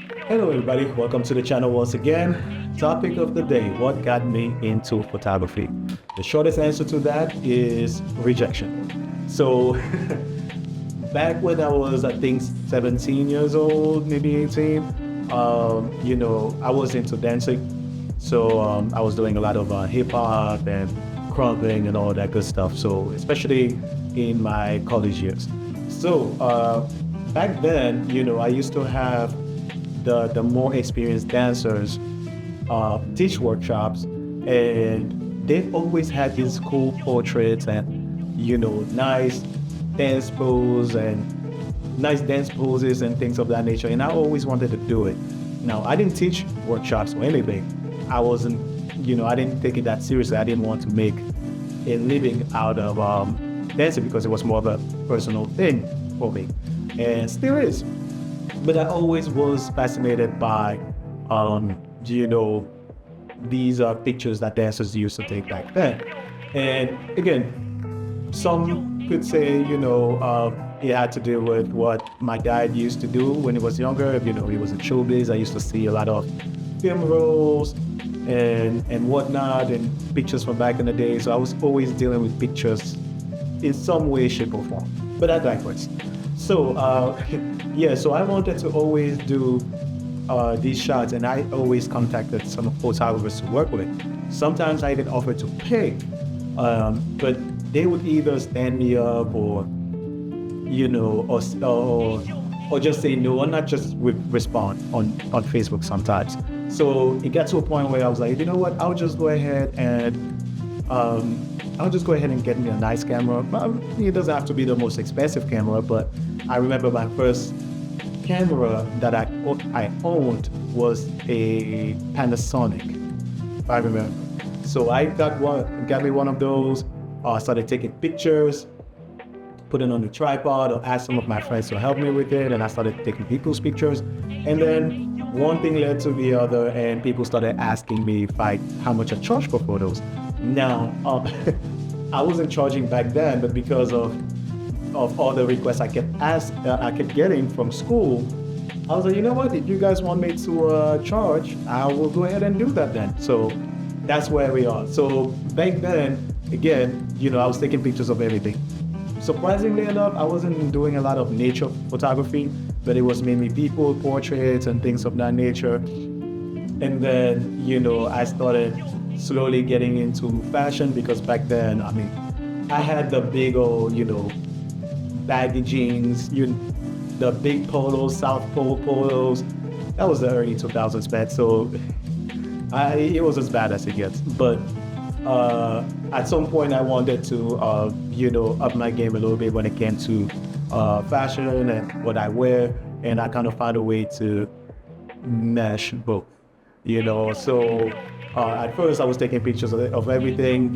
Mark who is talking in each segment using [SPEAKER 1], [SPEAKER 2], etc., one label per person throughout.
[SPEAKER 1] Hello, everybody. Welcome to the channel once again. Topic of the day: what got me into photography? The shortest answer to that is rejection. So, back when I was, I think, 17 years old, maybe 18, I was into dancing. So, I was doing a lot of hip hop and crumping and all that good stuff. So, especially in my college years. So, back then, I used to have the more experienced dancers teach workshops, and they've always had these cool portraits and nice dance poses and things of that nature. And I always wanted to do it. Now, I didn't teach workshops or anything. I wasn't, I didn't take it that seriously. I didn't want to make a living out of dancing because it was more of a personal thing for me, and still is. But I always was fascinated by, these pictures that dancers used to take back then. And again, some could say, it had to do with what my dad used to do when he was younger. He was in showbiz. I used to see a lot of film roles and whatnot, and pictures from back in the day. So I was always dealing with pictures in some way, shape, or form. But I digress. So, so I wanted to always do these shots, and I always contacted some photographers to work with. Sometimes I even offered to pay, but they would either stand me up or just say no, or not just respond on Facebook sometimes. So it got to a point where I was like, you know what, I'll just go ahead and get me a nice camera. It doesn't have to be the most expensive camera, but I remember my first camera that I owned was a Panasonic, if I remember. So I got me one of those. Started taking pictures, put it on the tripod, or asked some of my friends to help me with it, and I started taking people's pictures. And then one thing led to the other, and people started asking me how much I charge for photos. Now, I wasn't charging back then, but because of all the requests I kept getting from school, I was like, you know what? If you guys want me to charge, I will go ahead and do that then. So that's where we are. So back then, again, I was taking pictures of everything. Surprisingly enough, I wasn't doing a lot of nature photography, but it was mainly people, portraits, and things of that nature. And then, I started slowly getting into fashion because back then, I had the big old, baggy jeans, the big polos, South Pole polos. That was the early 2000s, man. So it was as bad as it gets. But at some point, I wanted to, up my game a little bit when it came to fashion and what I wear. And I kind of found a way to mesh both, So at first, I was taking pictures of everything,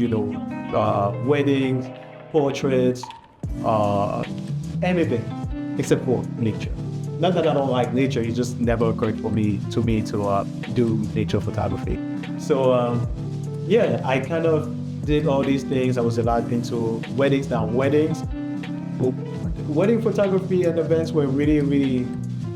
[SPEAKER 1] weddings, portraits, anything except for nature. Not that I don't like nature, it just never occurred to me to do nature photography. So I kind of did all these things. I was a lot into weddings. Now, wedding photography and events were really, really,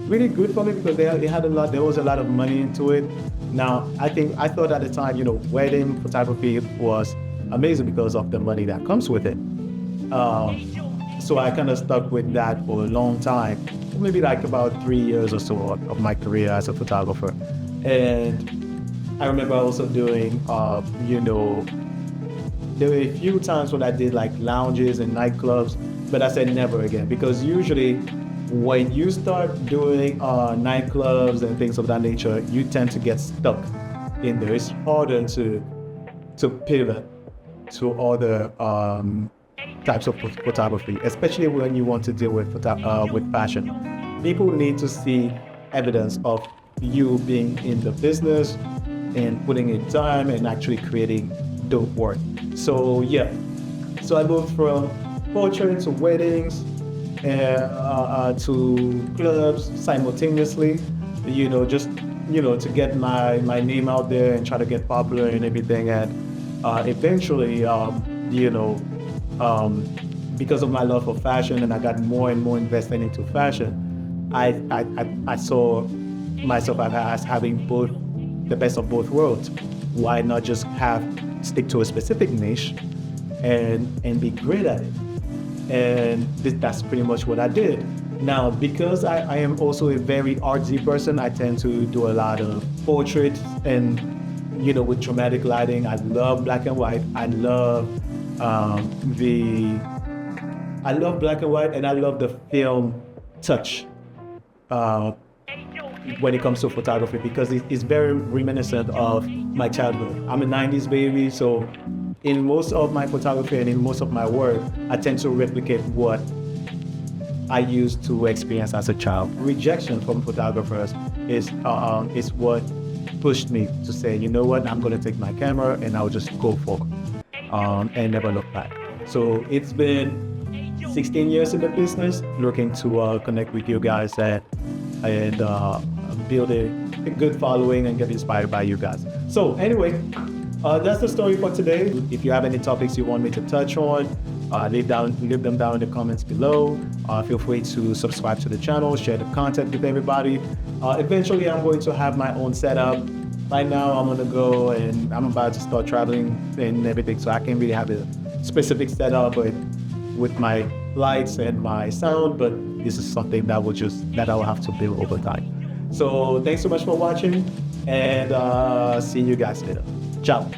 [SPEAKER 1] really good for me because there was a lot of money into it. Now, I thought at the time, wedding photography was amazing because of the money that comes with it. So I kind of stuck with that for a long time, maybe like about 3 years or so of my career as a photographer. And I remember also doing, there were a few times when I did like lounges and nightclubs, but I said never again because usually when you start doing nightclubs and things of that nature, you tend to get stuck in there. It's harder to pivot to other types of photography, especially when you want to deal with fashion. People need to see evidence of you being in the business and putting in time and actually creating dope work. So I moved from portraits to weddings to clubs simultaneously, to get my name out there and try to get popular and everything. And eventually, because of my love for fashion and I got more and more invested into fashion, I saw myself as having both the best of both worlds. Why not just stick to a specific niche and be great at it? And that's pretty much what I did. Now, because I am also a very artsy person, I tend to do a lot of portraits and, with dramatic lighting. I love black and white. I love black and white, and I love the film touch when it comes to photography, because it's very reminiscent of my childhood. I'm a 90s baby, so in most of my photography and in most of my work, I tend to replicate what I used to experience as a child. Rejection from photographers is what pushed me to say, you know what, I'm going to take my camera and I'll just go forward and never look back. So it's been 16 years in the business, looking to connect with you guys and build a good following and get inspired by you guys. So anyway, that's the story for today. If you have any topics you want me to touch on, leave them down in the comments below. Feel free to subscribe to the channel, share the content with everybody. Eventually, I'm going to have my own setup. Right now, I'm gonna go and I'm about to start traveling and everything, so I can't really have a specific setup with my lights and my sound, but this is something that I will have to build over time. So thanks so much for watching, and see you guys later. Ciao.